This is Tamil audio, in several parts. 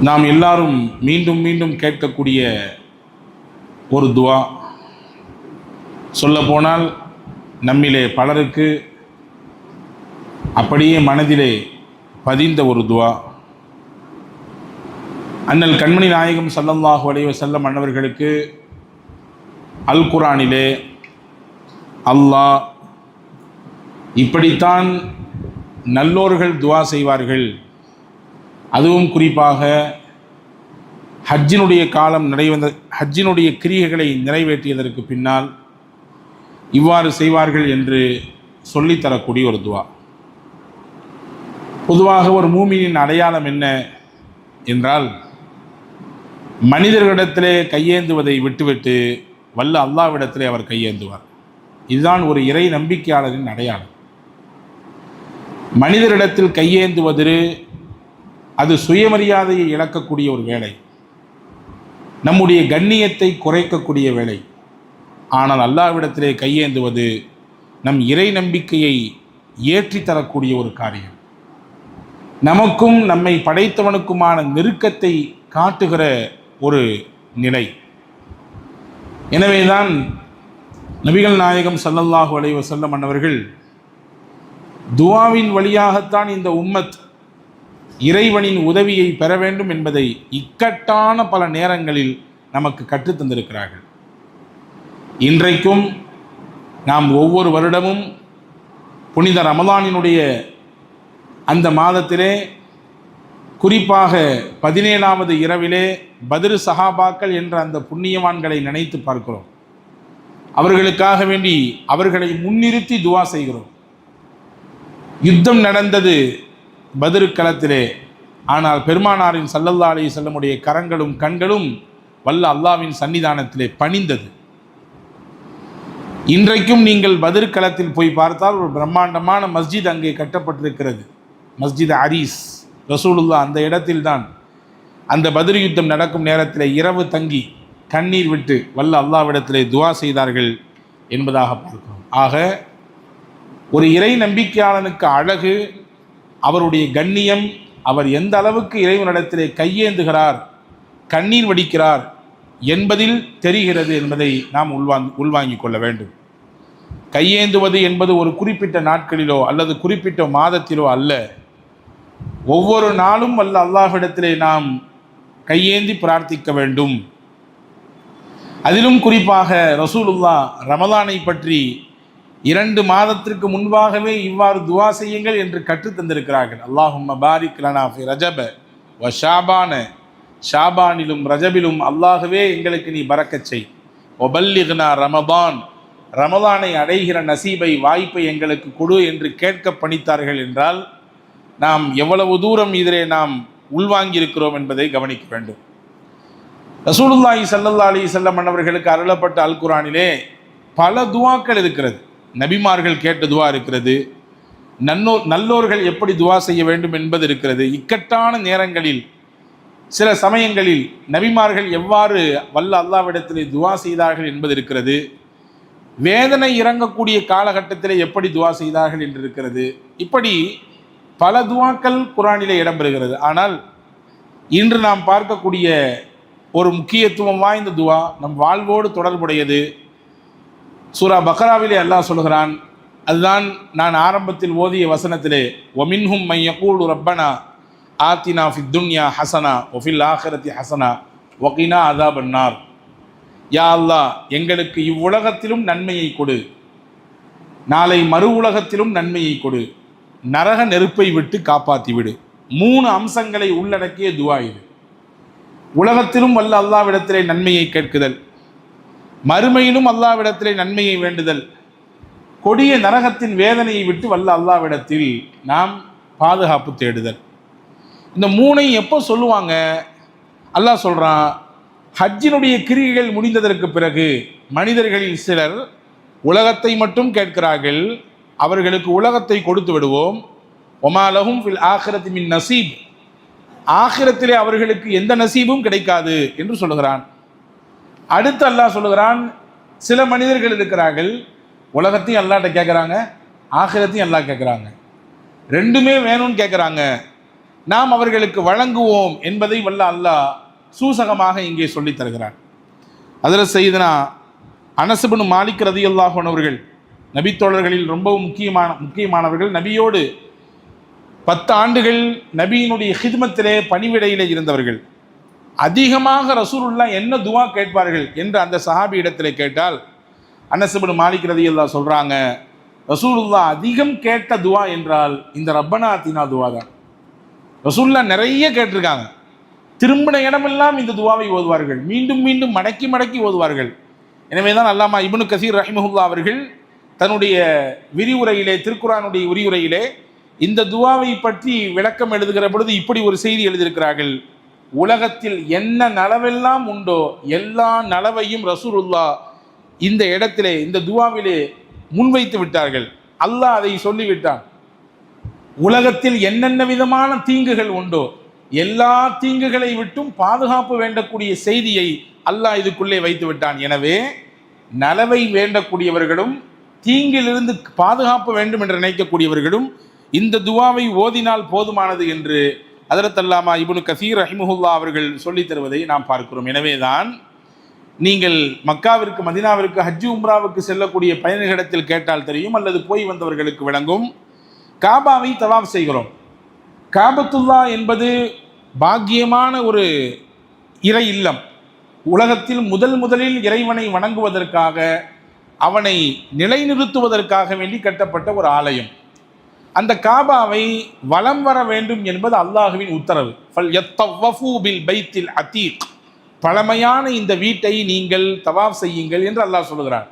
நாம் எல்லாரும் மீண்டும் மீண்டும் கேட்கக்கூடிய ஒரு துவா, சொல்லப்போனால் நம்மிலே பலருக்கு அப்படியே மனதிலே பதிந்த ஒரு துவா. அண்ணல் கண்மணி நாயகம் ஸல்லல்லாஹு அலைஹி வஸல்லம் அன்னவர்களுக்கு அல் குர்ஆனிலே அல்லாஹ் இப்படித்தான் நல்லோர்கள் துவா செய்வார்கள், அதுவும் குறிப்பாக ஹஜ்ஜினுடைய காலம் ஹஜ்ஜினுடைய கிரியைகளை நிறைவேற்றியதற்கு பின்னால் இவ்வாறு செய்வார்கள் என்று சொல்லித்தரக்கூடிய ஒரு துவா. பொதுவாக ஒரு மூமினின் அடையாளம் என்ன என்றால், மனிதர்களிடத்திலே கையேந்துவதை விட்டுவிட்டு வல்ல அல்லாஹ்விடத்திலே அவர் கையேந்துவார். இதுதான் ஒரு இறை நம்பிக்கையாளரின் அடையாளம். மனிதரிடத்தில் கையேந்துவது அது சுயமரியாதையை இழக்கக்கூடிய ஒரு வேலை, நம்முடைய கண்ணியத்தை குறைக்கக்கூடிய வேலை. ஆனால் அல்லாஹ்விடத்திலே கையேந்துவது நம் இறை நம்பிக்கையை ஏற்றித்தரக்கூடிய ஒரு காரியம், நமக்கும் நம்மை படைத்தவனுக்குமான நெருக்கத்தை காட்டுகிற ஒரு நிலை. எனவேதான் நபிகள் நாயகம் ஸல்லல்லாஹு அலைஹி வஸல்லம் அன்னவர்கள் துஆவின் வழியாகத்தான் இந்த உம்மத் இறைவனின் உதவியை பெற வேண்டும் என்பதை இக்கட்டான பல நேரங்களில் நமக்கு கற்றுத்தந்திருக்கிறார்கள். இன்றைக்கும் நாம் ஒவ்வொரு வருடமும் புனித ரமலானினுடைய அந்த மாதத்திலே, குறிப்பாக 17வது இரவிலே பத்ர் சஹாபாக்கள் என்ற அந்த புண்ணியவான்களை நினைத்து பார்க்கிறோம். அவர்களுக்காக வேண்டி அவர்களை முன்னிறுத்தி துவா செய்கிறோம். யுத்தம் நடந்தது பத்ர் களத்திலே, ஆனால் பெருமானாரின் ஸல்லல்லாஹு அலைஹி வஸல்லமுடைய கரங்களும் கண்களும் வல்ல அல்லாஹ்வின் சன்னிதானத்திலே பணிந்தது. இன்றைக்கும் நீங்கள் பத்ர் களத்தில் போய் பார்த்தால் ஒரு பிரம்மாண்டமான மஸ்ஜித் அங்கே கட்டப்பட்டிருக்கிறது, மஸ்ஜித் அரீஸ். ரசூலுல்லாஹ் அந்த இடத்தில்தான் அந்த பத்ர் யுத்தம் நடக்கும் நேரத்தில் இரவு தங்கி கண்ணீர் விட்டு வல்ல அல்லாஹ்விடத்திலே துவா செய்தார்கள் என்பதாக பார்க்கிறோம். ஆக ஒரு இறை நம்பிக்கையாளனுக்கு அழகு அவருடைய கண்ணியம், அவர் எந்த அளவுக்கு இறைவனிடத்திலே கையேந்துகிறார், கண்ணீர் வடிக்கிறார் என்பதில் தெரிகிறது என்பதை நாம் உள்வாங்கிக் கொள்ள வேண்டும். கையேந்துவது என்பது ஒரு குறிப்பிட்ட நாட்களிலோ அல்லது குறிப்பிட்ட மாதத்திலோ அல்ல, ஒவ்வொரு நாளும் வல்ல அல்லாஹ்விடத்திலே நாம் கையேந்தி பிரார்த்திக்க வேண்டும். அதிலும் குறிப்பாக ரசூலுல்லாஹ் ரமலானை பற்றி 2 மாதத்திற்கு முன்பாகவே இவ்வாறு துவா செய்யுங்கள் என்று கற்றுத்தந்திருக்கிறார்கள். அல்லாஹும்ம பாரிக் லனா ஃபி ரஜப வ ஷாபான, ஷாபானிலும் ரஜபிலும் அல்லாஹ்வே எங்களுக்கு நீ பரக்கச் செய். வபல்லிக்னா ரமதான், ரமதானை அடைகிற நசீபை, வாய்ப்பை எங்களுக்கு கொடு என்று கேட்க பணித்தார்கள் என்றால் நாம் எவ்வளவு தூரம் இதிலே நாம் உள்வாங்கியிருக்கிறோம் என்பதை கவனிக்க வேண்டும். ரசூலுல்லாஹி ஸல்லல்லாஹு அலைஹி வஸல்லம் அவர்களுக்கு அருளப்பட்ட அல் குர்ஆனிலே பல துவாக்கள் இருக்கிறது. நபிமார்கள் கேட்ட துவா இருக்கிறது, நல்லோர்கள் எப்படி துவா செய்ய வேண்டும் என்பது இருக்கிறது. இக்கட்டான நேரங்களில் சில சமயங்களில் நபிமார்கள் எவ்வாறு வல்ல அல்லாஹ்விடத்திலே துவா செய்தார்கள் என்பது இருக்கிறது. வேதனை இறங்கக்கூடிய காலகட்டத்திலே எப்படி துவா செய்தார்கள் என்று இருக்கிறது. இப்படி பல துவாக்கள் குர்ஆனிலே இடம்பெறுகிறது. ஆனால் இன்று நாம் பார்க்கக்கூடிய ஒரு முக்கியத்துவம் வாய்ந்த துவா, நம் வாழ்வோடு தொடர்புடையது. சூரா பக்ராவிலே அல்லாஹ் சொல்கிறான், அதுதான் நான் ஆரம்பத்தில் ஓதிய வசனத்திலே, வமின்ஹும் மை யகூலு ரப்பனா ஆத்தினா ஃபித் துன்யா ஹசனா வஃபில் ஆஹிரத்தி ஹசனா வகினா அஸாபன்னார். யா அல்லாஹ், எங்களுக்கு இவ்வுலகத்திலும் நன்மையை கொடு, நாளை மறு உலகத்திலும் நன்மையை கொடு, நரக நெருப்பை விட்டு காப்பாற்றி விடு. 3 அம்சங்களை உள்ளடக்கிய துவா இது. உலகத்திலும் வல்ல அல்லாஹ்விடத்திலே நன்மையை கேட்குதல், மறுமையிலும் அல்லாஹ்விடத்திலே நன்மையை வேண்டுதல், கொடிய நரகத்தின் வேதனையை விட்டு வல்ல அல்லாஹ்விடத்தில் நாம் பாதுகாப்பு தேடுதல். இந்த 3ஐயும் எப்போ சொல்லுவாங்க? அல்லாஹ் சொல்கிறான், ஹஜ்ஜினுடைய கிரியைகள் முடிந்ததற்கு பிறகு மனிதர்களில் சிலர் உலகத்தை மட்டும் கேட்கிறார்கள், அவர்களுக்கு உலகத்தை கொடுத்து விடுவோம். ஒமா லஹும் ஃபில் ஆখিরাতি மின் நசீப், ஆখিরাத்திலே அவர்களுக்கு எந்த நசீபும் கிடைக்காது என்று சொல்லுகிறான். அடுத்து அல்லாஹ் சொல்லுகிறான், சில மனிதர்கள் இருக்கிறார்கள், உலகத்தையும் அல்லாஹ்ட்ட கேட்குறாங்க, ஆখিরাத்தையும் அல்லாஹ் கேட்குறாங்க, ரெண்டுமே வேணும்னு கேட்குறாங்க. நாம் அவர்களுக்கு வழங்குவோம் என்பதை வல்ல அல்லாஹ் சூசகமாக இங்கே சொல்லித் தருகிறார். அதில் செய்தனா அனஸ் இப்னு மாலிக் ரலியல்லாஹு அன்ஹு அவர்கள் நபித்தோழர்களில் ரொம்பவும் முக்கியமானவர்கள். நபியோடு 10 ஆண்டுகள் நபியினுடைய ஹித்மத்திலே பணிவிடையிலே இருந்தவர்கள். அதிகமாக ரசூலுல்லாஹ் என்ன துவா கேட்பார்கள் என்று அந்த சஹாபி இடத்திலே கேட்டால் அனஸ் இப்னு மாலிக் ரலியல்லாஹு சொல்றாங்க, ரசூலுல்லாஹ் அதிகம் கேட்ட துவா என்றால் இந்த ரப்பனா ஆத்தினா துவா தான். ரசூலுல்லாஹ் நிறைய கேட்டிருக்காங்க. திரும்பின இடமெல்லாம் இந்த துவாவை ஓதுவார்கள், மீண்டும் மீண்டும் மடக்கி மடக்கி ஓதுவார்கள். எனவே தான் அல்லாமா இப்னு கசீர் ரஹிமஹுல்லா அவர்கள் தன்னுடைய விரிவுரையிலே, திருக்குரானுடைய விரிவுரையிலே இந்த துவாவை பற்றி விளக்கம் எழுதுகிற பொழுது இப்படி ஒரு செய்தி எழுதியிருக்கிறார்கள். உலகத்தில் என்ன நலவெல்லாம் உண்டோ எல்லா நலவையும் ரசூலுல்லாஹ் இந்த இடத்திலே, இந்த துவாவிலே முன்வைத்து விட்டார்கள். அல்லாஹ் அதை சொல்லிவிட்டான். உலகத்தில் என்னென்ன விதமான தீங்குகள் உண்டோ எல்லா தீங்குகளை விட்டும் பாதுகாப்பு வேண்டக்கூடிய செய்தியை அல்லாஹ் இதுக்குள்ளே வைத்து விட்டான். எனவே நலவை வேண்டக்கூடியவர்களும் தீங்கிலிருந்து பாதுகாப்பு வேண்டும் என்று நினைக்கக்கூடியவர்களும் இந்த துவாவை ஓதினால் போதுமானது என்று ஹஜ்ரத் அல்லாமா இப்னு கசீர் ரஹிமஹுல்லா அவர்கள் சொல்லித் தருவதை நாம் பார்க்கிறோம். எனவேதான் நீங்கள் மக்காவிற்கு, மதீனாவிற்கு, ஹஜ்ஜு உம்ராவுக்கு செல்லக்கூடிய பயணிகளிடத்தில் கேட்டால் தெரியும், அல்லது போய் வந்தவர்களுக்கு விளங்கும். காபாவை தவாஃப் செய்கிறோம். காபத்துல்லா என்பது பாக்கியமான ஒரு இறை இல்லம். உலகத்தில் முதலில் இறைவனை வணங்குவதற்காக, அவனை நிலைநிறுத்துவதற்காக வேண்டி கட்டப்பட்ட ஒரு ஆலயம். அந்த காபாவை வலம் வர வேண்டும் என்பது அல்லாஹுவின் உத்தரவு. ஃபல்யத்தவ்வஃபு பில் பைத்தில் அதீக், பழமையான இந்த வீட்டை நீங்கள் தவாஃப் செய்யுங்கள் என்று அல்லாஹ் சொல்லுகிறார்.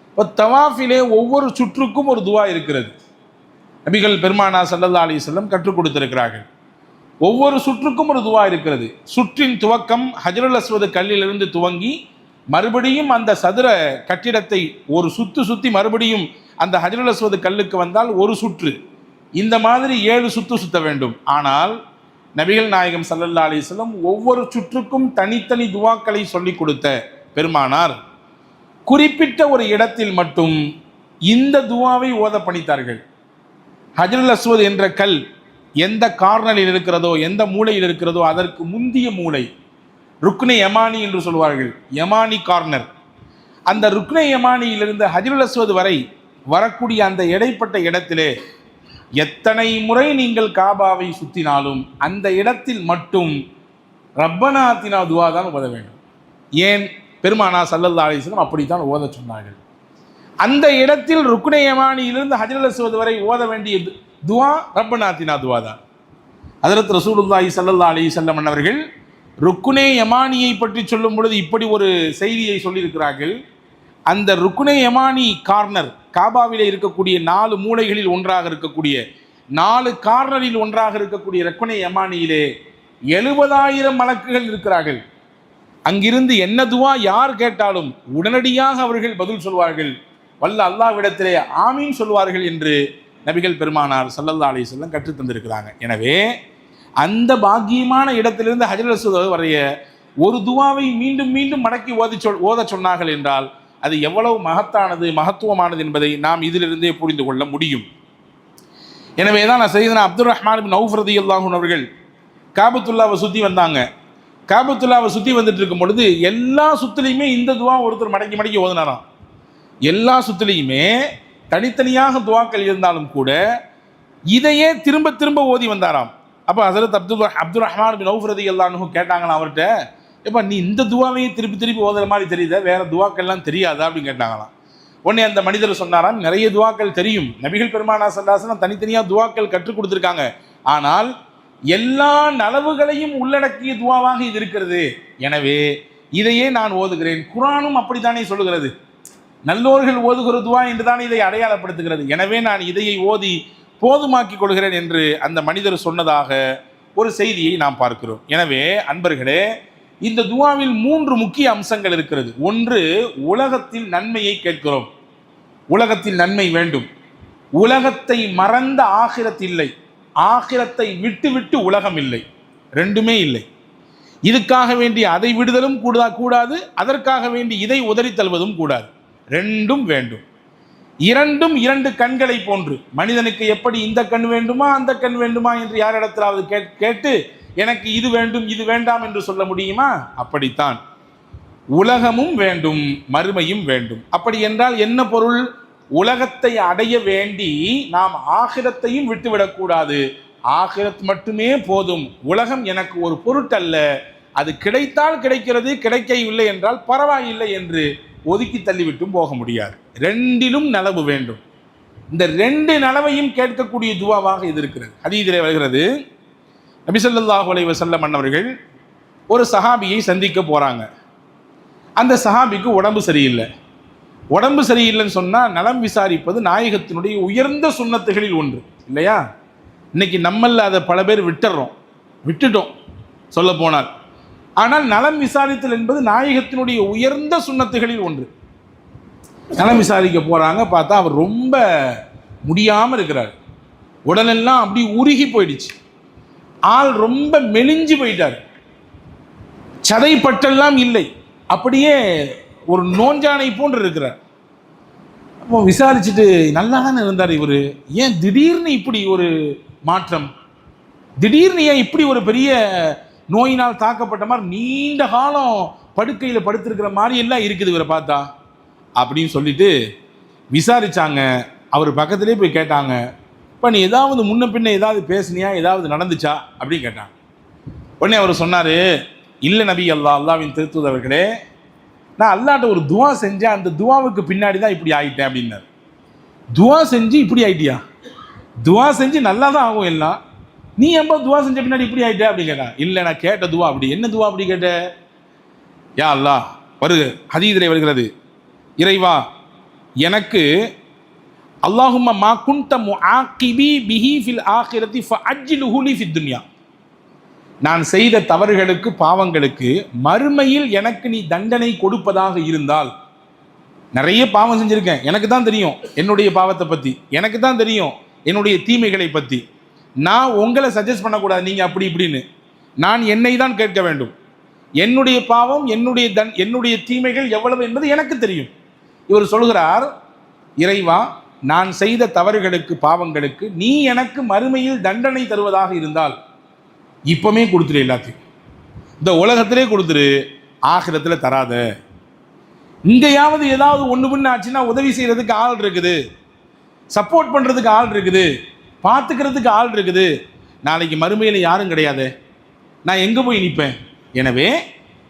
இப்போ தவாஃபிலே ஒவ்வொரு சுற்றுக்கும் ஒரு துவா இருக்கிறது. நபிகள் பெருமானா ஸல்லல்லாஹு அலைஹி வஸல்லம் கற்றுக் கொடுத்திருக்கிறார்கள். ஒவ்வொரு சுற்றுக்கும் ஒரு துவா இருக்கிறது. சுற்றின் துவக்கம் ஹஜ்ருல் அஸ்வத் கல்லிலிருந்து துவங்கி மறுபடியும் அந்த சதுர கட்டிடத்தை ஒரு சுற்றி மறுபடியும் அந்த ஹஜ்ருல் அஸ்வத் கல்லுக்கு வந்தால் ஒரு சுற்று. இந்த மாதிரி 7 சுற்று சுத்த வேண்டும். ஆனால் நபிகள் நாயகம் ஸல்லல்லாஹு அலைஹி வஸல்லம் ஒவ்வொரு சுற்றுக்கும் தனித்தனி துவாக்களை சொல்லிக் கொடுத்த பெருமானார் குறிப்பிட்ட ஒரு இடத்தில் மட்டும் இந்த துவாவை ஓத பணித்தார்கள். ஹஜ்ருல் அஸ்வத் என்ற கல் எந்த கார்னரில் இருக்கிறதோ, எந்த மூலையில் இருக்கிறதோ அதற்கு முந்திய மூலை ருக்னே யமானி என்று சொல்வார்கள், யமானி கார்னர். அந்த ருக்னே யமானியிலிருந்து ஹஜ்ருல் அஸ்வத் வரை வரக்கூடிய அந்த இடைப்பட்ட இடத்திலே எத்தனை முறை நீங்கள் காபாவை சுற்றினாலும் அந்த இடத்தில் மட்டும் ரப்பனா ஆத்தினா துவா தான் ஓத வேண்டும். ஏன்? பெருமானா ஸல்லல்லாஹு அலைஹி வஸல்லம் அப்படித்தான் ஓத சொன்னார்கள். அந்த இடத்தில் ருக்னே யமானியிலிருந்து ஹஜ்ருல் அஸ்வத் வரை ஓத வேண்டிய துவா ரப்பனா ஆத்தினா துவா தான். ஹஜ்ரத் ரசூலுல்லாஹி ஸல்லல்லாஹு அலைஹி வஸல்லம் அவர்கள் ருக்னே யமானியை பற்றி சொல்லும் பொழுது இப்படி ஒரு செய்தியை சொல்லியிருக்கிறார்கள். அந்த ருக்னே யமானி கார்னர், காபாவிலே இருக்கக்கூடிய 4 மூலைகளில் ஒன்றாக இருக்கக்கூடிய 4 கார்னரில் ஒன்றாக இருக்கக்கூடிய ருக்னே யமானியிலே 70,000 மலக்குகள் இருக்கிறார்கள். அங்கிருந்து என்ன துவா யார் கேட்டாலும் உடனடியாக அவர்கள் பதில் சொல்வார்கள். வல்ல அல்லாஹ்விடத்திலே ஆமீன் சொல்வார்கள் என்று நபிகள் பெருமானார் ஸல்லல்லாஹு அலைஹி வஸல்லம் கற்றுத் தந்திருக்கிறாங்க. எனவே அந்த பாக்கியமான இடத்திலிருந்து ஹஜ்ருல் அஸ்வத் வரைய ஒரு துவாவை மீண்டும் மீண்டும் மடக்கி ஓத சொன்னார்கள் என்றால் அது எவ்வளவு மகத்தானது, மகத்துவமானது என்பதை நாம் இதிலிருந்தே புரிந்து கொள்ள முடியும். எனவே தான் சையதுனா அப்துர் ரஹ்மான் பின் அவுஃப் ரலியல்லாஹு அன்ஹு அவர்கள் காபத்துல்லாவை சுற்றி வந்தாங்க. காபத்துல்லாவை சுற்றி வந்துட்டு இருக்கும் பொழுது எல்லா சுற்றுலையுமே இந்த துவா ஒருத்தர் மடக்கி மடக்கி ஓதுனாராம். எல்லா சுற்றுலையுமே தனித்தனியாக துவாக்கள் இருந்தாலும் கூட இதையே திரும்ப திரும்ப ஓதி வந்தாராம். அப்போ ஹஸரத் அப்துர் ரஹ்மான் பின் அவுஃப் ரலியல்லாஹு அன்ஹு கேட்டாங்களாம் அவர்கிட்ட, எப்போ நீ இந்த துவாவையே திருப்பி திருப்பி ஓதுற மாதிரி தெரியுதா, வேற துவாக்கள்லாம் தெரியாதா அப்படின்னு கேட்டாங்களாம். உடனே அந்த மனிதர் சொன்னாராம், நிறைய துவாக்கள் தெரியும், நபிகள் பெருமானா ஸல்லல்லாஹு அலைஹி வஸல்லம் தனித்தனியாக துவாக்கள் கற்றுக் கொடுத்துருக்காங்க, ஆனால் எல்லா நலவுகளையும் உள்ளடக்கிய துவாவாக இது இருக்கிறது, எனவே இதையே நான் ஓதுகிறேன். குர்ஆனும் அப்படித்தானே சொல்லுகிறது, நல்லோர்கள் ஓதுகிற துவா என்று தான் இதை அடையாளப்படுத்துகிறது, எனவே நான் இதையை ஓதி போதுமாக்கிக் கொள்கிறேன் என்று அந்த மனிதர் சொன்னதாக ஒரு செய்தியை நாம் பார்க்கிறோம். எனவே அன்பர்களே, இந்த துவாவில் 3 முக்கிய அம்சங்கள் இருக்கிறது. ஒன்று, உலகத்தில் நன்மையை கேட்கிறோம், உலகத்தில் நன்மை வேண்டும். உலகத்தை மறந்த ஆகிரத் இல்லை, ஆகிரத்தை விட்டு விட்டு உலகம் இல்லை, ரெண்டுமே இல்லை. இதுக்காக வேண்டி அதை விடுதலும் கூடாது, அதற்காக வேண்டி இதை உதறி தள்ளுவதும் கூடாது, ரெண்டும் வேண்டும். இரண்டும் இரண்டு கண்களை போன்று. மனிதனுக்கு எப்படி இந்த கண் வேண்டுமா அந்த கண் வேண்டுமா என்று யாரிடத்திலாவது கேட்டு எனக்கு இது வேண்டும் இது வேண்டாம் என்று சொல்ல முடியுமா? அப்படித்தான் உலகமும் வேண்டும் மறுமையும் வேண்டும். அப்படி என்றால் என்ன பொருள்? உலகத்தை அடைய வேண்டி நாம் ஆகிரத்தையும் விட்டுவிடக்கூடாது. ஆகிரத் மட்டுமே போதும், உலகம் எனக்கு ஒரு பொருட்டல்ல, அது கிடைத்தால் கிடைக்கிறது, கிடைக்கவில்லை என்றால் பரவாயில்லை என்று ஒதுக்கி தள்ளிவிட்டும் போக முடியாது. ரெண்டிலும் நலவு வேண்டும். இந்த ரெண்டு நலவையும் கேட்கக்கூடிய துவாவாக இது இருக்கிறது. ஹதீஸிலே வருகிறது, நபி ஸல்லல்லாஹு அலைஹி வஸல்லம் அன்னவர்கள் ஒரு சஹாபியை சந்திக்க போகிறாங்க. அந்த சஹாபிக்கு உடம்பு சரியில்லை. உடம்பு சரியில்லைன்னு சொன்னால் நலம் விசாரிப்பது நாயகத்தினுடைய உயர்ந்த சுன்னத்துகளில் ஒன்று இல்லையா? இன்னைக்கு நம்மள அதை பல பேர் விட்டுட்டோம் சொல்ல போனால். ஆனால் நலம் விசாரித்தல் என்பது நாயகத்தினுடைய உயர்ந்த சுன்னத்துகளில் ஒன்று. நலம் விசாரிக்க போகிறாங்க, பார்த்தா அவர் ரொம்ப முடியாமல் இருக்கிறார். உடலெல்லாம் அப்படி உருகி போயிடுச்சு. ஆள் ரொம்ப மெலிஞ்சு போயிட்டார். சதை பட்டெல்லாம் இல்லை, அப்படியே ஒரு நோஞ்சானை போன்று இருக்கிறார். அப்போ விசாரிச்சுட்டு நல்லா தானே இருந்தார் இவர், ஏன் திடீர்னு இப்படி ஒரு மாற்றம், திடீர்னு ஏன் இப்படி ஒரு பெரிய நோயினால் தாக்கப்பட்ட மாதிரி நீண்ட காலம் படுக்கையில் படுத்திருக்கிற மாதிரி எல்லாம் இருக்குது இவரை பார்த்தா அப்படின்னு சொல்லிட்டு விசாரிச்சாங்க. அவர் பக்கத்திலே போய் கேட்டாங்க, இப்போ நீ ஏதாவது முன்ன பின்ன ஏதாவது பேசுனியா, ஏதாவது நடந்துச்சா அப்படின்னு கேட்டாங்க. உடனே அவர் சொன்னார், இல்லை நபி அல்லாவின் திருத்தூதர்களே, நான் அல்லாட்ட ஒரு துவா செஞ்சேன், அந்த துவாவுக்கு பின்னாடி தான் இப்படி ஆகிட்டேன் அப்படின்னார். துவா செஞ்சு இப்படி ஆகிட்டியா? துவா செஞ்சு நல்லா தான் ஆகும் எல்லாம், நீ எப்போ துவா செஞ்ச பின்னாடி இப்படி ஆகிட்ட அப்படின்னு கேட்டான். இல்லை நான் கேட்ட துவா அப்படி. என்ன துவா அப்படி கேட்ட? யா அல்லாஹ், ஹதீஸிலே வருகிறது, இறைவா எனக்கு அல்லாஹும்ம மா குன்த முஆகிபி பிஹி ஃபில் ஆகிரதி ஃபஅஜ்லிஹு லி ஃபித் துன்யா, நான் செய்த தவறுகளுக்கு பாவங்களுக்கு மறுமையில் எனக்கு நீ தண்டனை கொடுப்பதாக இருந்தால், நிறைய பாவம் செஞ்சுருக்கேன், எனக்கு தான் தெரியும் என்னுடைய பாவத்தை பற்றி, எனக்கு தான் தெரியும் என்னுடைய தீமைகளை பற்றி, நான் உங்களை சஜஸ்ட் பண்ணக்கூடாது நீங்கள் அப்படி இப்படின்னு, நான் என்னை தான் கேட்க வேண்டும். என்னுடைய பாவம் என்னுடைய தீமைகள் எவ்வளவு என்பது எனக்கு தெரியும். இவர் சொல்கிறார், இறைவா நான் செய்த தவறுகளுக்கு பாவங்களுக்கு நீ எனக்கு மறுமையில் தண்டனை தருவதாக இருந்தால் இப்பமே கொடுத்துரு, எல்லாத்தையும் இந்த உலகத்திலே கொடுத்துரு, ஆகிரத்தில் தராத. இங்கேயாவது ஏதாவது ஒன்று பண்ண ஆச்சுன்னா உதவி செய்கிறதுக்கு ஆள் இருக்குது, சப்போர்ட் பண்ணுறதுக்கு ஆள் இருக்குது, பார்த்துக்கிறதுக்கு ஆள் இருக்குது. நாளைக்கு மறுமையில் யாரும் கிடையாது, நான் எங்கே போய் நிற்பேன்? எனவே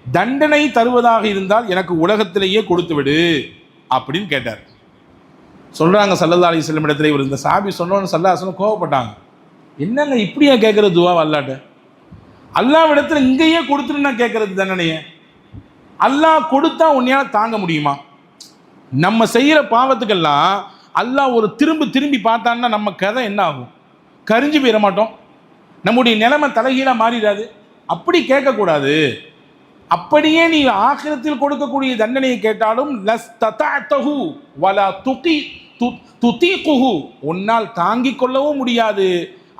தண்டனை தருவதாக இருந்தால் எனக்கு உலகத்திலேயே கொடுத்து விடு அப்படின்னு கேட்டார். சொல்கிறாங்க ஸல்லல்லாஹு அலைஹி வஸல்லம் இடத்துல இவர் இந்த சாபி சொன்னோன்னு ஸல்லல்லாஹு அலைஹி வஸல்லம் கோவப்பட்டாங்க. என்னங்க இப்படியா கேட்குற துவா அல்லாட்ட? அல்லாஹ்விடத்தில் இங்கேயே கொடுத்துட்டு நான் கேட்கறது தண்டனையே? அல்லாஹ் கொடுத்தா உன்னையால் தாங்க முடியுமா? நம்ம செய்கிற பாவத்துக்கெல்லாம் அல்லாஹ் ஒரு திரும்பி பார்த்தான்னா நம்ம கதை என்ன ஆகும்? கரிஞ்சு போயிட மாட்டோம்? நம்முடைய நிலைமை தலைகீழாக மாறிடாது? அப்படி கேட்கக்கூடாது. அப்படியே நீ ஆகிரத்தில் கொடுக்கக்கூடிய தண்டனையை கேட்டாலும் லஸ் ததஅதஹு வலா துதீகுஹு, உன்னால் தாங்கிக் கொள்ளவும் முடியாது,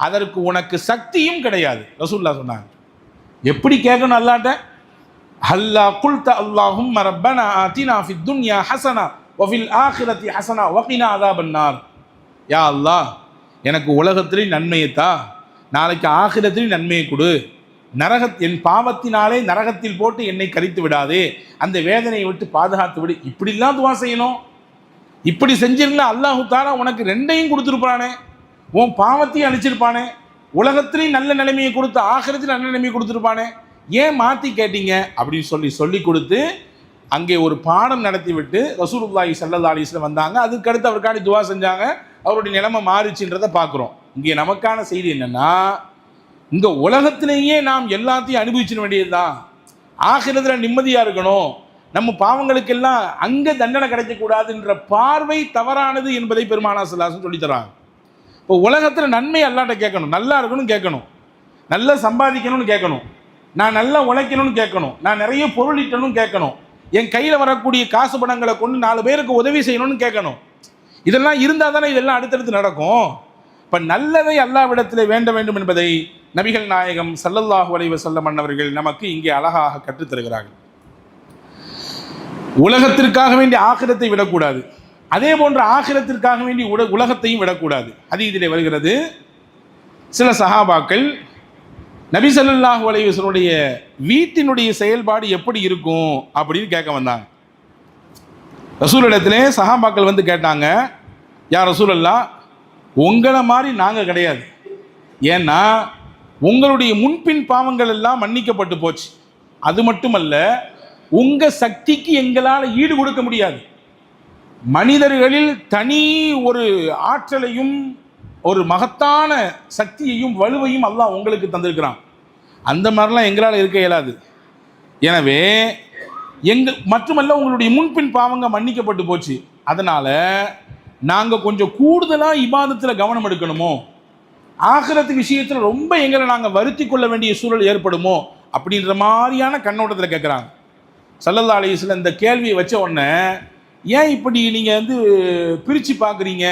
அதற்கு உனக்கு சக்தியும் கிடையாது. ரசூலுல்லாஹ் சொன்னாங்க. எப்படி கேட்கணும் அல்லாட்ட? ஹல்லா குல்த அல்லாஹும்ம ரப்பனா ஆதினா ஃபித் துன்யா ஹஸனா வஃபில் ஆகிரத்தி ஹஸனா வகினா அஸாபன்னார். யா அல்லாஹ், எனக்கு உலகத்திலேயும் நன்மையைத்தா, நாளைக்கு ஆகிரத்திலையும் நன்மையை கொடு, என் பாவத்தினாலே நரகத்தில் போட்டு என்னை கரித்து விடாதே, அந்த வேதனையை விட்டு பாதுகாத்து விடு. இப்படிலாம் துவா செய்யணும். இப்படி செஞ்சிருந்தா அல்லாஹு தஆலா உனக்கு ரெண்டையும் கொடுத்துருப்பானே, உன் பாவத்தையும் அழிச்சிருப்பானே, உலகத்திலையும் நல்ல நிலைமையை கொடுத்து ஆகிரத்திலும் நல்ல நிலைமையை கொடுத்துருப்பானே, ஏன் மாற்றி கேட்டீங்க அப்படின்னு சொல்லி கொடுத்து அங்கே ஒரு பாடம் நடத்தி விட்டு ரசூலுல்லாஹி ஸல்லல்லாஹு அலைஹி வஸல்லம் வந்தாங்க. அதுக்கடுத்து அவருக்காண்டி துவா செஞ்சாங்க, அவருடைய நிலைமை மாறிச்சுன்றதை பார்க்குறோம். இங்கே நமக்கான செய்தி என்னென்னா, இந்த உலகத்திலேயே நாம் எல்லாத்தையும் அனுபவிச்சிட வேண்டியது தான், ஆகிரத்தில் நிம்மதியாக இருக்கணும், நம்ம பாவங்களுக்கெல்லாம் அங்கே தண்டனை கிடைக்கக்கூடாதுன்ற பார்வை தவறானது என்பதை பெருமானார் ஸல்லல்லாஹு அலைஹி வஸல்லம் சொல்லித்தராங்க. இப்போ உலகத்தில் நன்மை அல்லாட்ட கேட்கணும், நல்லா இருக்கணும்னு கேட்கணும், நல்லா சம்பாதிக்கணும்னு கேட்கணும், நான் நல்லா உழைக்கணும்னு கேட்கணும், நான் நிறைய பொருள் ஈட்டணும்னு கேட்கணும், என் கையில் வரக்கூடிய காசு பணங்களை கொண்டு 4 பேருக்கு உதவி செய்யணும்னு கேட்கணும். இதெல்லாம் இருந்தால் தானே இதெல்லாம் அடுத்தடுத்து நடக்கும். இப்போ நல்லதை அல்லாஹ்விடத்தில் வேண்ட வேண்டும் என்பதை நபிகள் நாயகம் ஸல்லல்லாஹு அலைஹி வஸல்லம் அன்னவர்கள் நமக்கு இங்கே அழகாக கற்றுத் தருகிறார்கள். உலகத்திற்காக வேண்டிய ஆகிரத்தை விடக்கூடாது, அதே போன்ற ஆகிரத்திற்காக வேண்டி உலகத்தையும் விடக்கூடாது. ஹதீஸிலே வருகிறது, சில சஹாபாக்கள் நபி ஸல்லல்லாஹு அலைஹி வஸல்லுடைய வீட்டினுடைய செயல்பாடு எப்படி இருக்கும் அப்படின்னு கேட்க வந்தாங்க. ரசூலிடத்திலே சஹாபாக்கள் வந்து கேட்டாங்க, யா ரசூலல்லாஹ், உங்களை மாதிரி நாங்கள் கிடையாது. ஏன்னா உங்களுடைய முன்பின் பாவங்கள் எல்லாம் மன்னிக்கப்பட்டு போச்சு. அது மட்டுமல்ல, உங்கள் சக்திக்கு எங்களால் ஈடு கொடுக்க முடியாது. மனிதர்களில் தனி ஒரு ஆற்றலையும் ஒரு மகத்தான சக்தியையும் வலுவையும் அல்லாஹ் உங்களுக்கு தந்திருக்கிறான். அந்த மாதிரிலாம் எங்களால் இருக்க இயலாது. எனவே மட்டுமல்ல, உங்களுடைய முன்பின் பாவங்க மன்னிக்கப்பட்டு போச்சு. அதனால் நாங்கள் கொஞ்சம் கூடுதலாக இபாதத்தில் கவனம் எடுக்கணுமோ, ஆகிரத்து விஷயத்தில் ரொம்ப எங்களை நாங்கள் வருத்தி கொள்ள வேண்டிய சூழல் ஏற்படுமோ அப்படின்ற மாதிரியான கண்ணோட்டத்தில் கேட்குறாங்க. ஸல்லல்லாஹு அலைஹி வஸல்லம் இந்த கேள்வியை வச்ச உடனே, ஏன் இப்படி நீங்கள் வந்து பிரித்து பார்க்குறீங்க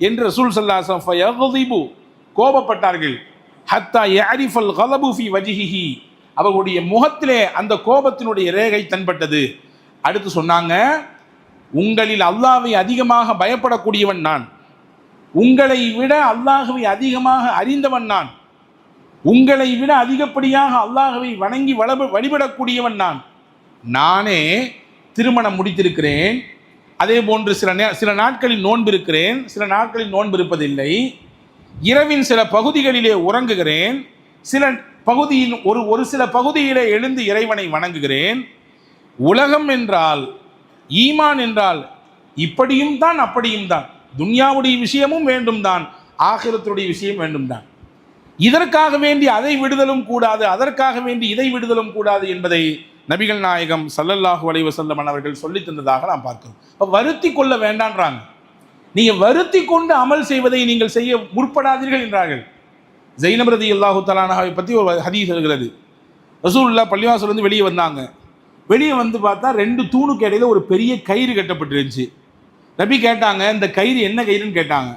என்று ரசூல் ஸல்லல்லாஹு அலைஹி வஸல்லம் ஃபயக்திபு கோபப்பட்டார்கள். ஹத்தா யஅரிஃபல் கலபு ஃபி வஜ்ஹிஹி, அவர்களுடைய முகத்திலே அந்த கோபத்தினுடைய ரேகை தென்பட்டது. அடுத்து சொன்னாங்க, உங்களில் அல்லாஹ்வை அதிகமாக பயப்படக்கூடியவன் நான், உங்களை விட அல்லாஹ்வை அதிகமாக அறிந்தவன் நான், உங்களை விட அதிகப்படியாக அல்லாஹ்வை வணங்கி வழிபடக்கூடியவன் நான். நானே திருமணம் முடித்திருக்கிறேன், அதே போன்று சில நாட்களில் நோன்பு இருக்கிறேன், சில நாட்களில் நோன்பு இருப்பதில்லை, இரவின் சில பகுதிகளிலே உறங்குகிறேன், சில பகுதியில் ஒரு சில பகுதியிலே எழுந்து இறைவனை வணங்குகிறேன். உலகம் என்றால், ஈமான் என்றால் இப்படியும் தான் அப்படியும் தான், துன்யாவுடைய விஷயமும் வேண்டும் தான், ஆகிரத்துடைய விஷயம் வேண்டும் தான். இதற்காக வேண்டி அதை விடுதலும் கூடாது, அதற்காக வேண்டி இதை விடுதலும் கூடாது என்பதை நபிகள் நாயகம் ஸல்லல்லாஹு அலைஹி வஸல்லம் அவர்கள் சொல்லி தந்ததாக நாம் பார்க்கிறோம். இப்போ வருத்தி கொள்ள வேண்டான்றாங்க. நீங்கள் வருத்தி கொண்டு அமல் செய்வதை நீங்கள் செய்ய முற்படாதீர்கள் என்றார்கள். ஸைனப் ரலியல்லாஹு தஆலா அன்ஹாவை பற்றி ஒரு ஹதீஸ் இருக்கிறது. ரசூலுல்லாஹ் பள்ளிவாசல் வந்து வெளியே வந்தாங்க. வெளியே வந்து பார்த்தா 2 தூணுக்கு இடையில ஒரு பெரிய கயிறு கட்டப்பட்டிருந்துச்சு. நபி கேட்டாங்க, இந்த கயிறு என்ன கயிறுன்னு கேட்டாங்க.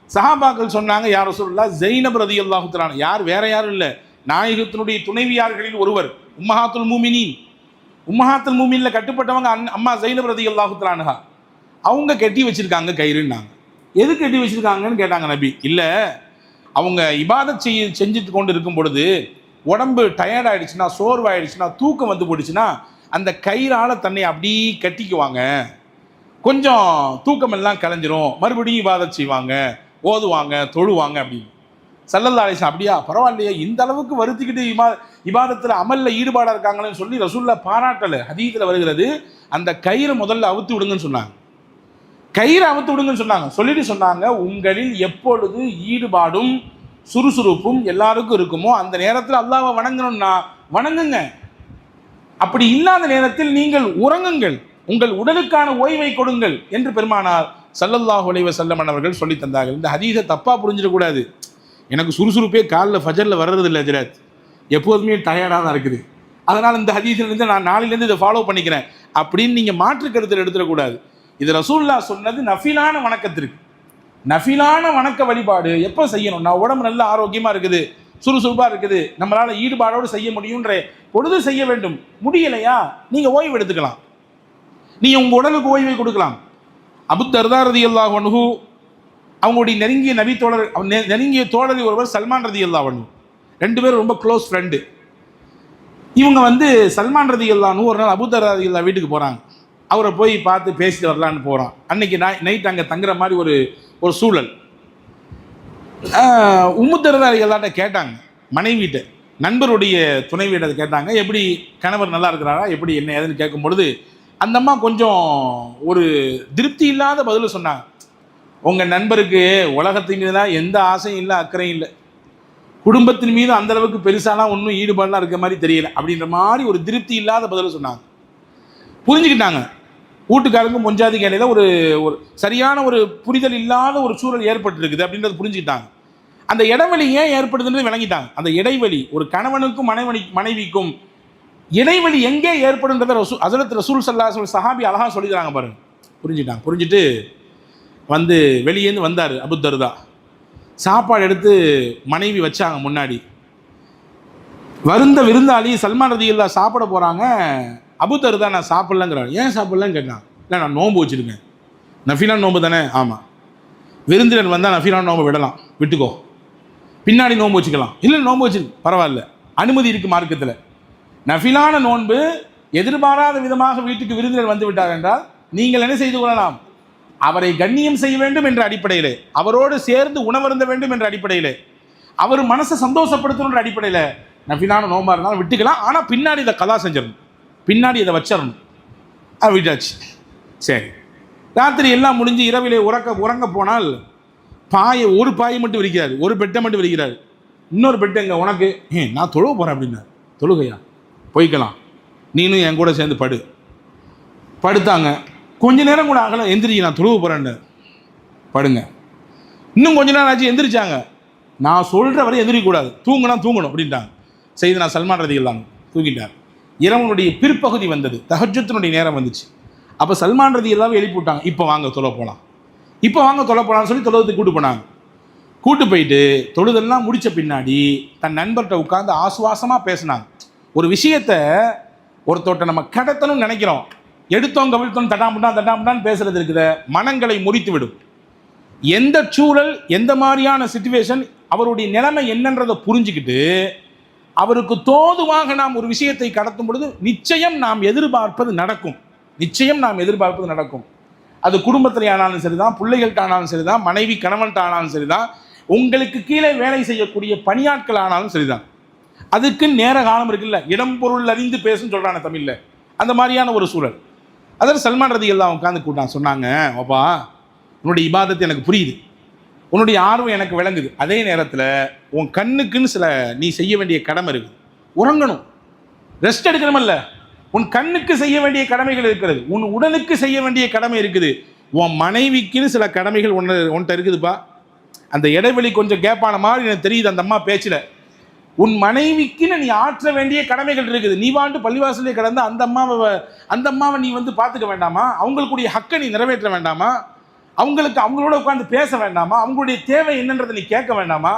சஹாபாக்கள் சொன்னாங்க, யா ரசூலுல்லாஹ், ஸைனப் ரலியல்லாஹு தஆலா, யார் வேற யாரும் இல்லை, நாயகத்தினுடைய துணைவியார்களில் ஒருவர், உம்மஹாத்துல் மூமினீன், உம்மஹாத்துல் மூமினில் கட்டுப்பட்டவங்க அம்மா ஸைனப் ரலியல்லாஹு தஆலா அன்ஹா, அவங்க கட்டி வச்சிருக்காங்க கயிறுன்னாங்க. எது கட்டி வச்சிருக்காங்கன்னு கேட்டாங்க நபி. இல்லை, அவங்க இபாதத் செஞ்சுட்டு கொண்டு இருக்கும் பொழுது உடம்பு டயர்ட் ஆகிடுச்சுன்னா, சோர்வாயிடுச்சுன்னா, தூக்கம் வந்து போயிடுச்சுன்னா அந்த கயிறால் தன்னை அப்படி கட்டிக்குவாங்க, கொஞ்சம் தூக்கமெல்லாம் கலைஞ்சிரும், மறுபடியும் இபாதத் செய்வாங்க, ஓதுவாங்க, தொழுவாங்க அப்படின்னு. ஸல்லல்லாஹு அலைஹி வஸல்லம், அப்படியா, பரவாயில்லையே, இந்த அளவுக்கு வருத்திக்கிட்டு இபாதத்தில் அமலில் ஈடுபாடாக இருக்காங்களேன்னு சொல்லி ரசூலுல்லாஹ் பாராட்டலை. ஹதீஸில் வருகிறது, அந்த கயிறை முதல்ல அவுத்து விடுங்கன்னு சொன்னாங்க. கயிறை அவுத்து விடுங்கன்னு சொன்னாங்க. சொல்லிட்டு சொன்னாங்க, உங்களில் எப்பொழுது ஈடுபாடும் சுறுசுறுப்பும் எல்லாருக்கும் இருக்குமோ அந்த நேரத்தில் அல்லாஹ்வை வணங்கணும்னா வணங்குங்க, அப்படி இல்லாத நேரத்தில் நீங்கள் உறங்குங்கள், உங்கள் உடலுக்கான ஓய்வை கொடுங்கள் என்று பெருமானார் ஸல்லல்லாஹு அலைஹி வஸல்லம் அவர்கள் சொல்லி தந்தார்கள். இந்த ஹதீஸை தப்பாக புரிஞ்சிடக்கூடாது. எனக்கு சுறுசுறுப்பே காலில் ஃபஜரில் வர்றதில்லை ஹஜ்ரத், எப்போதுமே டயர்டாக தான் இருக்குது, அதனால் இந்த ஹதீஸிலிருந்து நான் நாளையிலேருந்து இதை ஃபாலோ பண்ணிக்கிறேன் அப்படின்னு நீங்கள் மாற்று கருத்தில் எடுத்துடக்கூடாது. இது ரசூலுல்லாஹ் சொன்னது நஃபிலான வணக்கத்திற்கு. நஃபிலான வணக்க வழிபாடு எப்போ செய்யணும்? நான் உடம்பு நல்ல ஆரோக்கியமாக இருக்குது, சுறுசுறுப்பாக இருக்குது, நம்மளால் ஈடுபாடோடு செய்ய முடியுன்ற பொழுது செய்ய வேண்டும். முடியலையா, நீங்கள் ஓய்வு எடுத்துக்கலாம், நீங்கள் உங்கள் உடலுக்கு ஓய்வை கொடுக்கலாம். அபூ தர்தா ரலியல்லாஹு அன்ஹு, அவங்களுடைய நெருங்கிய நபி தோழர், நெருங்கிய தோழர் ஒருவர் சல்மான் ரலியல்லாஹு அன்ஹு, 2 பேரும் ரொம்ப க்ளோஸ் ஃப்ரெண்டு. இவங்க வந்து சல்மான் ரலியல்லாஹு அன்ஹு ஒரு நாள் அபூ தர்தா ரலியல்லாஹு வீட்டுக்கு போகிறாங்க. அவரை போய் பார்த்து பேசிட்டு வரலான்னு போகிறான். அன்னைக்கு நைட் அங்கே தங்குற மாதிரி ஒரு சூழல். உம்மு தர்தா ரலியல்லாஹு கேட்டாங்க, மனைவிட்ட, நண்பருடைய துணைவியிட்ட கேட்டாங்க, எப்படி கணவர் நல்லா இருக்கிறாரா, எப்படி என்ன ஏதுன்னு கேட்கும் பொழுது அந்த அம்மா கொஞ்சம் ஒரு திருப்தி இல்லாத பதில் சொன்னாங்க. உங்கள் நண்பருக்கு உலகத்தின் மீது தான் எந்த ஆசையும் இல்லை, அக்கறையும் இல்லை, குடும்பத்தின் மீது அந்தளவுக்கு பெருசாலாம் ஒன்றும் ஈடுபாடெலாம் இருக்க மாதிரி தெரியல அப்படின்ற மாதிரி ஒரு திருப்தி இல்லாத பதில் சொன்னாங்க. புரிஞ்சுக்கிட்டாங்க, வீட்டுக்காரங்க பொஞ்சாதிக்கு இடையில ஒரு சரியான ஒரு புரிதல் இல்லாத ஒரு சூழல் ஏற்பட்டுருக்குது அப்படின்றது புரிஞ்சுக்கிட்டாங்க. அந்த இடைவெளி ஏன் ஏற்படுதுன்னு விளங்கிட்டாங்க. அந்த இடைவெளி ஒரு கணவனுக்கும் மனைவிக்கும் இடைவெளி எங்கே ஏற்படுன்றதை ஹஸரத் ரசூல் ஸல்லல்லாஹு அலைஹி வஸல்லம் சஹாபி அழகாக சொல்லிக்கிறாங்க பாருங்க. புரிஞ்சுட்டாங்க. புரிஞ்சுட்டு வந்து வெளியேந்து வந்தார் அபூ தர்தா. சாப்பாடு எடுத்து மனைவி வச்சாங்க முன்னாடி. வருந்த விருந்தாளி சல்மான் ரலியல்லாஹு சாப்பிட போகிறாங்க. அபூ தர்தா நான் சாப்பிட்லங்கிறாரு. ஏன் சாப்பிட்லன்னு கேட்டான். இல்லை, நான் நோன்பு வச்சுருக்கேன், நஃபிலான நோன்பு தானே? ஆமாம். விருந்தினர் வந்தால் நஃபிலான நோன்பு விடலாம், விட்டுக்கோ, பின்னாடி நோன்பு வச்சுக்கலாம். இல்லை நோன்பு வச்சு பரவாயில்ல, அனுமதி இருக்குது மார்க்கத்தில். நஃபிலான நோன்பு எதிர்பாராத விதமாக வீட்டுக்கு விருந்தினர் வந்து விட்டார் என்றால் நீங்கள் என்ன செய்து கொள்ளலாம்? அவரை கண்ணியம் செய்ய வேண்டும் என்ற அடிப்படையில், அவரோடு சேர்ந்து உணவருந்த வேண்டும் என்ற அடிப்படையில், அவர் மனசை சந்தோஷப்படுத்தணுன்ற அடிப்படையில் நஃபிலான நோம்பாக இருந்தாலும் விட்டுக்கலாம். ஆனால் பின்னாடி இதை கதா செஞ்சிடணும், பின்னாடி இதை வச்சிடணும். விட்டாச்சு. சரி, ராத்திரி எல்லாம் முடிஞ்சு இரவிலே உறங்க போனால் ஒரு பாயை மட்டும் விரிக்கிறார், ஒரு பெட்டை மட்டும் விரிக்கிறார். இன்னொரு பெட்டு எங்க உனக்கு? நான் தொழுவ போகிறேன் அப்படின்னா. தொழுகையா? போய்க்கலாம், நீனும் என் கூட சேர்ந்து படுத்தாங்க. கொஞ்ச நேரம் கூட ஆகலை, எந்திரிச்சு நான் தொழுவ போகிறேன்னு படுங்க. இன்னும் கொஞ்ச நேரம் ஆச்சு, எந்திரிச்சாங்க. நான் சொல்கிற வரை எந்திரிக்கக்கூடாது, தூங்கணும் அப்படின்ட்டாங்க. செய்து நான் சல்மான் ரதியல்லாஹு தூங்கிட்டார். இரவனுடைய பிற்பகுதி வந்தது, தஹஜ்ஜுத்தினுடைய நேரம் வந்துச்சு. அப்போ சல்மான் ரதியல்லாஹு எழுப்பி விட்டாங்க. இப்போ வாங்க தொலை போகலான்னு சொல்லி தொழுவத்துக்கு கூட்டு போனாங்க. கூட்டு போயிட்டு தொழுதெல்லாம் முடித்த பின்னாடி தன் நண்பர்கிட்ட உட்காந்து ஆசுவாசமாக பேசினாங்க. ஒரு விஷயத்தை ஒருத்தோட்ட நம்ம கடத்தணும்னு நினைக்கிறோம், எடுத்தோம் கவிழ்த்தோம் தட்டாமுட்டான்னு பேசுறது இருக்குத, மனங்களை முறித்து விடும். எந்த சூழல், எந்த மாதிரியான சிச்சுவேஷன், அவருடைய நிலைமை என்னன்றதை புரிஞ்சுக்கிட்டு அவருக்கு தோதுவாக நாம் ஒரு விஷயத்தை கடத்தும் பொழுது நிச்சயம் நாம் எதிர்பார்ப்பது நடக்கும். அது குடும்பத்தில் ஆனாலும் சரிதான், பிள்ளைகள்கிட்ட ஆனாலும் சரிதான், மனைவி கணவன்கிட்ட ஆனாலும் சரிதான், உங்களுக்கு கீழே வேலை செய்யக்கூடிய பணியாட்கள் ஆனாலும் சரிதான். அதுக்கு நேர காலம் இருக்குல்ல, இடம் பொருள் அறிந்து பேசுன்னு சொல்கிறான தமிழில், அந்த மாதிரியான ஒரு சூழல். அதில் சல்மான் ரதியல்லாஹு உட்காந்து கூட்டான். சொன்னாங்க, அப்பா உன்னுடைய இபாதத்து எனக்கு புரியுது, உன்னுடைய ஆர்வம் எனக்கு விளங்குது. அதே நேரத்தில் உன் கண்ணுக்குன்னு நீ செய்ய வேண்டிய கடமை இருக்குது. உறங்கணும், ரெஸ்ட் எடுக்கணுமல்ல. உன் கண்ணுக்கு செய்ய வேண்டிய கடமைகள் இருக்கிறது, உன் உடலுக்கு செய்ய வேண்டிய கடமை இருக்குது, உன் மனைவிக்குன்னு சில கடமைகள் ஒன்றை இருக்குதுப்பா. அந்த இடைவெளி கொஞ்சம் கேப்பான மாதிரி எனக்கு தெரியுது அந்த அம்மா பேச்சில். உன் மனைவிக்குன்னு நீ ஆற்ற வேண்டிய கடமைகள் இருக்குது. நீ வாண்டு பள்ளிவாசலே கடந்து அந்த அம்மாவை நீ பார்த்துக்க வேண்டாமா? அவங்களுக்குடைய ஹக்கை நீ நிறைவேற்ற வேண்டாமா? அவங்களோட உட்காந்து பேச வேண்டாமா? அவங்களுடைய தேவை என்னன்றதை நீ கேட்க வேண்டாமா?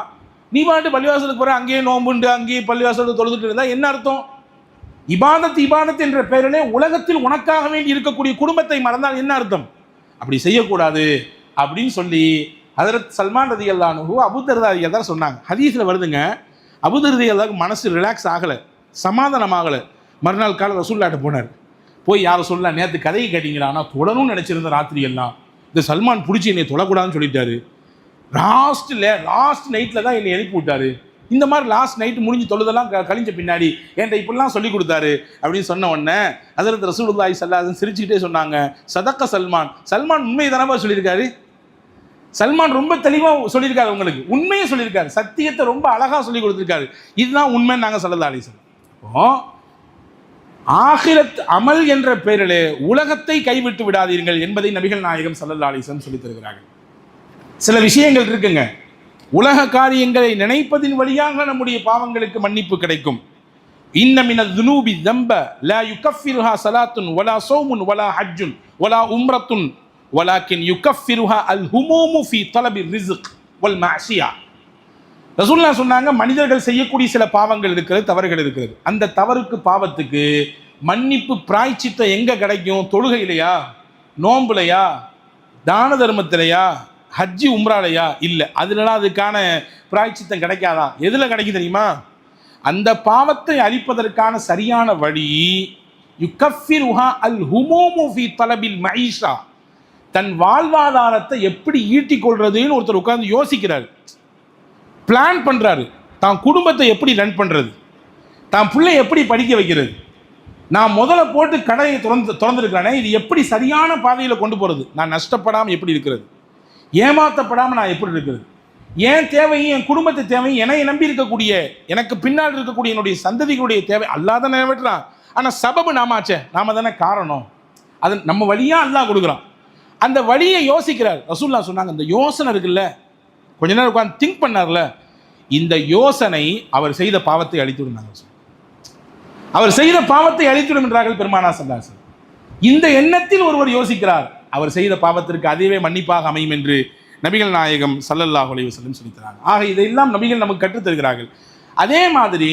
நீ வாண்டு பள்ளிவாசலுக்கு போகிற, அங்கேயே நோம்புண்டு அங்கேயே பள்ளிவாசலுக்கு தொழுதுட்டு இருந்தால் என்ன அர்த்தம்? இபாதத் என்ற பெயரிலே உலகத்தில் உனக்காக வேண்டி இருக்கக்கூடிய குடும்பத்தை மறந்தால் என்ன அர்த்தம்? அப்படி செய்யக்கூடாது அப்படின்னு சொல்லி ஹதரத் சல்மான் ரதியல்லாஹு அன்ஹு அபூ தர்தா ரதியல்லாஹு சொன்னாங்க. ஹதீஸில் வருதுங்க, அபூ தர்தா ரதியல்லாஹுக்கு மனசு ரிலாக்ஸ் ஆகலை, சமாதானம் ஆகலை. மறுநாள் காலை ரசூலுல்லாஹ்ட்ட போனார். போய் யாரை சொல்லலாம், நேற்று கதையை கேட்டீங்களா? நான் தொடணும்னு நினச்சிருந்த ராத்திரி எல்லாம் இந்த சல்மான் பிடிச்சி என்னை தொழக்கூடாதுன்னு சொல்லிட்டாரு. லாஸ்ட் நைட்டில் தான் என்னை எழுப்பி விட்டாரு. இந்த மாதிரி லாஸ்ட் நைட்டு முடிஞ்சு தொழுதெல்லாம் கழிஞ்ச பின்னாடி என்கிட்ட இப்படிலாம் சொல்லி கொடுத்தாரு அப்படின்னு சொன்ன உடனே ஹஜ்ரத் ரசூலுல்லாஹி ஸல்லல்லாஹு அலைஹி வஸல்லம் சிரிச்சுக்கிட்டே சொன்னாங்க, சதக்க சல்மான் உண்மையை தானே சொல்லியிருக்காரு. சல்மான் ரொம்ப தெளிவாக சொல்லியிருக்காரு, உங்களுக்கு உண்மையை சொல்லியிருக்காரு, சத்தியத்தை ரொம்ப அழகாக சொல்லி கொடுத்துருக்காரு. இதுதான் உண்மைன்னு நாங்கள் ஸல்லல்லாஹு அலைஹி வஸல்லம். இப்போ ஆகிரத் அமல் என்ற பெயரிலே உலகத்தை கைவிட்டு விடாதீர்கள் என்பதை நபிகள் நாயகம் ஸல்லல்லாஹு அலைஹி வஸல்லம் சொல்லித் தருகிறார்கள். சில விஷயங்கள் இருக்குங்க, உலக காரியங்களை நினைப்பதின் வழியாக நம்முடைய பாவங்களுக்கு மன்னிப்பு கிடைக்கும். இன்ன மினல் துனூபி தம்ப லா யுகஃபிருஹா ஸலாத்துன் வலா ஸௌமுன் வலா ஹஜ்ஜுன் வலா உம்ரத்துன் வலாக்கின் யுகஃபிருஹா அல் ஹுமூமு ஃபீ தலபி ரிஸ்க் வல் மஅசியா. ரசூலுல்லாஹ் சொன்னாங்க, மனிதர்கள் செய்யக்கூடிய சில பாவங்கள் இருக்கிறது, தவறுகள் இருக்கிறது. அந்த தவறுக்கு பாவத்துக்கு மன்னிப்பு பிராய்ச்சித்தம் எங்க கிடைக்கும்? தொழுகையிலையா, நோம்புலையா, தான தர்மத்திலையா, ஹஜ்ஜி உம்ராலையா? இல்லை, அதுலலாம் அதுக்கான பிராய்ச்சித்தம் கிடைக்காதா? எதில் கிடைக்கும் தெரியுமா? அந்த பாவத்தை அழிப்பதற்கான சரியான வழி யுகஃபிருஹா அல் ஹுமூமு ஃபீ தலபில் மஈஷா. தன் வாழ்வாதாரத்தை எப்படி ஈட்டிக் கொள்றதுன்னு ஒருத்தர் உட்கார்ந்து யோசிக்கிறார், பிளான் பண்ணுறாரு. தான் குடும்பத்தை எப்படி ரன் பண்ணுறது, தான் பிள்ளை எப்படி படிக்க வைக்கிறது, நான் முதல்ல போட்டு கடையை திறந்துருக்கிறேனே இது எப்படி சரியான பாதையில் கொண்டு போகிறது, நான் நஷ்டப்படாமல் எப்படி இருக்கிறது, ஏமாற்றப்படாமல் நான் எப்படி இருக்கிறது, என் தேவையும் என் குடும்பத்தை தேவையும் என்னை நம்பி இருக்கக்கூடிய எனக்கு பின்னால் இருக்கக்கூடிய என்னுடைய சந்ததிகளுடைய தேவை அல்லாஹ் தான் நிறைவேற்றுறான். ஆனால் சபபு நாமாச்சே, நாம தானே காரணம், அது நம்ம வழியாக அல்லாஹ் கொடுக்குறான். அந்த வழியை யோசிக்கிறார். ரசூலுல்லாஹ் சொன்னாங்க, இந்த யோசனை இருக்குல்ல, கொஞ்ச நேரம் உட்காந்து திங்க் பண்ணார்ல, இந்த யோசனை அவர் செய்த பாவத்தை அழித்துவிடும். அவர் செய்த பாவத்தை அழித்துவிடும் என்றார்கள் பெருமானார் ஸல்லல்லாஹு அலைஹி வஸல்லம். இந்த எண்ணத்தில் ஒருவர் யோசிக்கிறார், அவர் செய்த பாவத்திற்கு அதுவே மன்னிப்பாக அமையும் என்று நபிகள் நாயகம் ஸல்லல்லாஹு அலைஹி வஸல்லம் சொல்லித்தராங்க. ஆக இதையெல்லாம் நபிகள் நமக்கு கற்றுத்தருகிறார்கள். அதே மாதிரி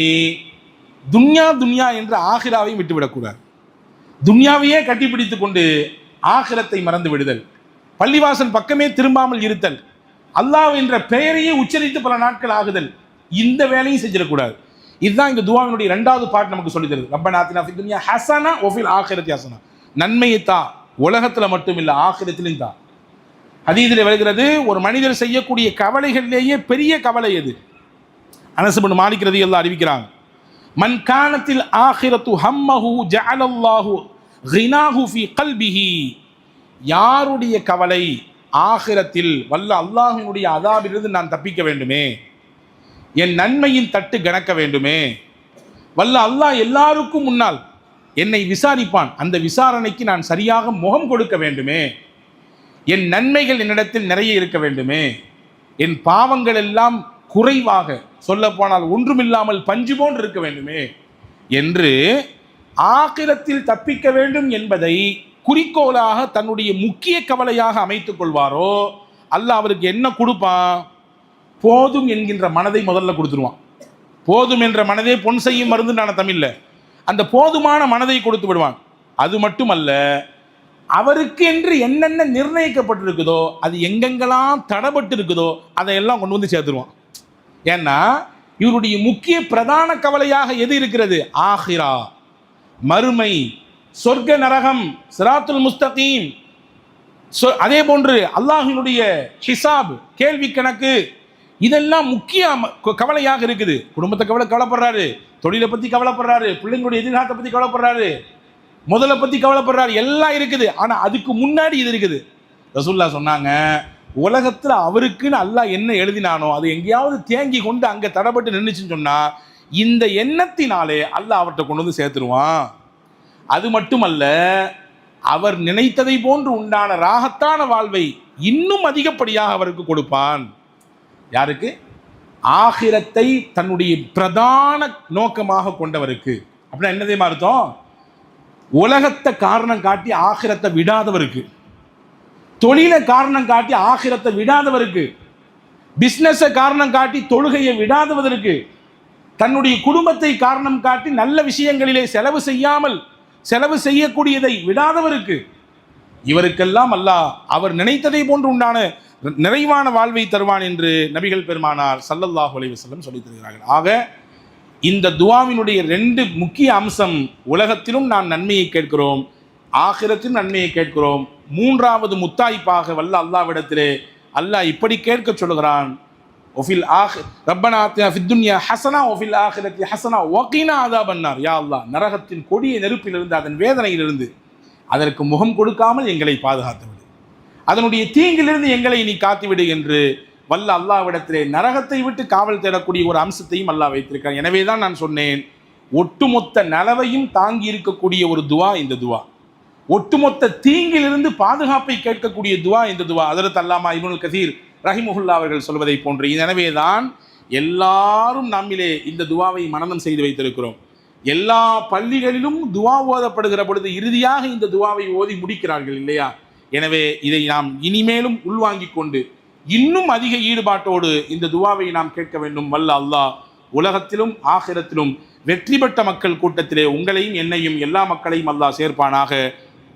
துன்யா என்று ஆகிராவையும் விட்டுவிடக்கூடாது. துன்யாவையே கட்டிப்பிடித்து கொண்டு ஆகிரத்தை மறந்து விடுதல், பள்ளிவாசல் பக்கமே திரும்பாமல் இருத்தல், அல்லாஹ் என்ற பெயரையே உச்சரித்து பல நாட்கள் ஆகுதல், இந்த வேலையும் செஞ்சிடக்கூடாது. இதுதான் இந்த துஆவினுடைய இரண்டாவது பாட்டு நமக்கு சொல்லி தருது. ரப்பனா ஆத்தினா ஃபித் துன்யா ஹஸனா வ ஃபில் ஆখিরাতি ஹஸனா. நன்மையை தா, உலகத்துல மட்டும் இல்ல ஆখিরাத்திலும் தா. ஹதீஸிலே வருகிறது, ஒரு மனிதர் செய்யக்கூடிய கவலைகளிலேயே பெரிய கவலை எது? அனஸ் இப்னு மாலிக் ரலியல்லாஹு அறிவிக்கிறாங்க, மன் கானத்தில் ஆখিরাத்து ஹம்மஹு ஜஅலல்லாஹு கினாஹு ஃபீ கல்பிஹி. யாருடைய கவலை ஆখিরাத்தில் வல்ல அல்லாஹ்வினுடைய அதாபிலிருந்து நான் தப்பிக்க வேண்டுமே, என் நன்மையின் தட்டு கணக்க வேண்டுமே, வல்ல அல்லாஹ் எல்லாருக்கும் முன்னால் என்னை விசாரிப்பான், அந்த விசாரணைக்கு நான் சரியாக முகம் கொடுக்க வேண்டுமே, என் நன்மைகள் என்னிடத்தில் நிறைய இருக்க வேண்டுமே, என் பாவங்கள் எல்லாம் குறைவாக, சொல்ல போனால் ஒன்றுமில்லாமல் பஞ்சு போன்று இருக்க வேண்டுமே என்று ஆகிரத்தில் தப்பிக்க வேண்டும் என்பதை குறிக்கோளாக தன்னுடைய முக்கிய கவலையாக அமைத்துக் கொள்வாரோ அல்லாஹ் அவருக்கு என்ன கொடுப்பான்? போதும் என்கின்ற மனதை முதல்ல கொடுத்துருவான். போதும் என்ற மனதே பொன் செய்யும் மருந்து நான் தமிழ்ல, அந்த போதுமான மனதை கொடுத்து விடுவான். அது மட்டுமல்ல, அவருக்கு என்று என்னென்ன நிர்ணயிக்கப்பட்டிருக்குதோ, அது எங்கெங்கெல்லாம் தடப்பட்டு இருக்குதோ அதையெல்லாம் கொண்டு வந்து சேர்த்துருவான். ஏன்னா இவருடைய முக்கிய பிரதான கவலையாக எது இருக்கிறது? ஆஹிரா, மறுமை, சொர்க்க நரகம், சிராத்துல் முஸ்தகீம், அதே போன்று அல்லாஹ்வினுடைய ஹிசாப், கேள்வி கணக்கு, இதெல்லாம் முக்கிய கவலையாக இருக்குது. குடும்பத்தை கவலைப்படுறாரு, தொழிலை பற்றி கவலைப்படுறாரு, பிள்ளைங்களுடைய எதிர்காலத்தை பற்றி கவலைப்படுறாரு, முதலை பற்றி கவலைப்படுறாரு, எல்லாம் இருக்குது. ஆனால் அதுக்கு முன்னாடி இது இருக்குது. ரசூலுல்லாஹ் சொன்னாங்க, உலகத்தில் அவருக்குன்னு அல்லாஹ் என்ன எழுதினானோ அது எங்கேயாவது தேங்கி கொண்டு அங்கே தடப்பட்டு நின்றுச்சுன்னு சொன்னால் இந்த எண்ணத்தினாலே அல்லாஹ் அவர்கிட்ட கொண்டு வந்து சேர்த்துருவான். அது மட்டுமல்ல, அவர் நினைத்ததை போன்று உண்டான ராகத்தான வாழ்வை இன்னும் அதிகப்படியாக அவருக்கு கொடுப்பான். யாருக்கு? ஆகிரத்தை தன்னுடைய பிரதான நோக்கமாக கொண்டவருக்கு. அப்படின்னா என்ன தெரியுமா அர்த்தம்? உலகத்தை காரணம் காட்டி ஆகிரத்தை விடாதவருக்கு, தொழிலை காரணம் காட்டி ஆகிரத்தை விடாதவருக்கு, பிஸ்னஸை காரணம் காட்டி தொழுகையை விடாதவருக்கு, தன்னுடைய குடும்பத்தை காரணம் காட்டி நல்ல விஷயங்களிலே செலவு செய்யாமல் செலவு செய்யக்கூடியதை விடாதவருக்கு, இவருக்கெல்லாம் அல்லாஹ் அவர் நினைத்ததை போன்று உண்டான நிறைவான வாழ்வை தருவான் என்று நபிகள் பெருமானார் ஸல்லல்லாஹு அலைஹி வஸல்லம் சொல்லித் தருகிறார்கள். ஆக இந்த துஆவினுடைய ரெண்டு முக்கிய அம்சம், உலகத்திலும் நாம் நன்மையை கேட்கிறோம், ஆகிரத்திலும் நன்மையை கேட்கிறோம். மூன்றாவது முத்தாய்ப்பாக வல்ல அல்லாஹ்விடத்திலே அல்லாஹ் இப்படி கேட்க சொல்கிறான், ஒஃபில் ரப்பனா ஆத்தினா ஃபித் துன்யா ஹஸனா ஒஃபில் ஆகிரத்தி ஹஸனா வகினா அஸாபன்னார். யா அல்லாஹ், நரகத்தின் கொடிய நெருப்பிலிருந்து, அதன் வேதனையிலிருந்து அதற்கு முகம் கொடுக்காமல் எங்களை பாதுகாத்துவிடு, அதனுடைய தீங்கிலிருந்து எங்களை நீ காத்துவிடு என்று வல்ல அல்லாஹ்விடத்திலே நரகத்தை விட்டு காவல் தேடக்கூடிய ஒரு அம்சத்தையும் அல்லாஹ் வைத்திருக்கிறான். எனவே தான் நான் சொன்னேன், ஒட்டுமொத்த நலவையும் தாங்கி இருக்கக்கூடிய ஒரு துவா இந்த துவா, ஒட்டுமொத்த தீங்கிலிருந்து பாதுகாப்பை கேட்கக்கூடிய துவா இந்த துவா. ஹஜ்ரத் அல்லாமா இப்னுல் கஸீர் ரஹிமஹுல்லா அவர்கள் சொல்வதை போன்று. எனவே தான் எல்லாரும் நம்மிலே இந்த துவாவை மனனம் செய்து வைத்திருக்கிறோம். எல்லா பள்ளிகளிலும் துவா ஓதப்படுகிற பொழுது இறுதியாக இந்த துவாவை ஓதி முடிக்கிறார்கள் இல்லையா? எனவே இதை நாம் இனிமேலும் உள்வாங்கிக் கொண்டு இன்னும் அதிக ஈடுபாட்டோடு இந்த துவாவை நாம் கேட்க வேண்டும். வல்ல அல்லாஹ் உலகத்திலும் ஆகிரத்திலும் வெற்றி பெற்ற மக்கள் கூட்டத்திலே உங்களையும் என்னையும் எல்லா மக்களையும் அல்லாஹ் சேர்ப்பானாக.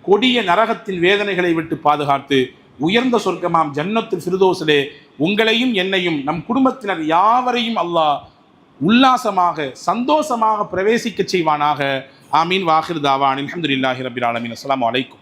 கொடிய நரகத்தின் வேதனைகளை விட்டு பாதுகாத்து உயர்ந்த சொர்க்கமாம் ஜன்னத்துல் ஃபிர்தௌஸிலே உங்களையும் என்னையும் நம் குடும்பத்தினர் யாவரையும் அல்லாஹ் உல்லாசமாக சந்தோஷமாக பிரவேசிக்க செய்வானாக. ஆமீன். வாஹிர் தாவான் அல்ஹம்துலில்லாஹி ரப்பில் ஆலமீன். அஸ்ஸலாமு அலைக்கும்.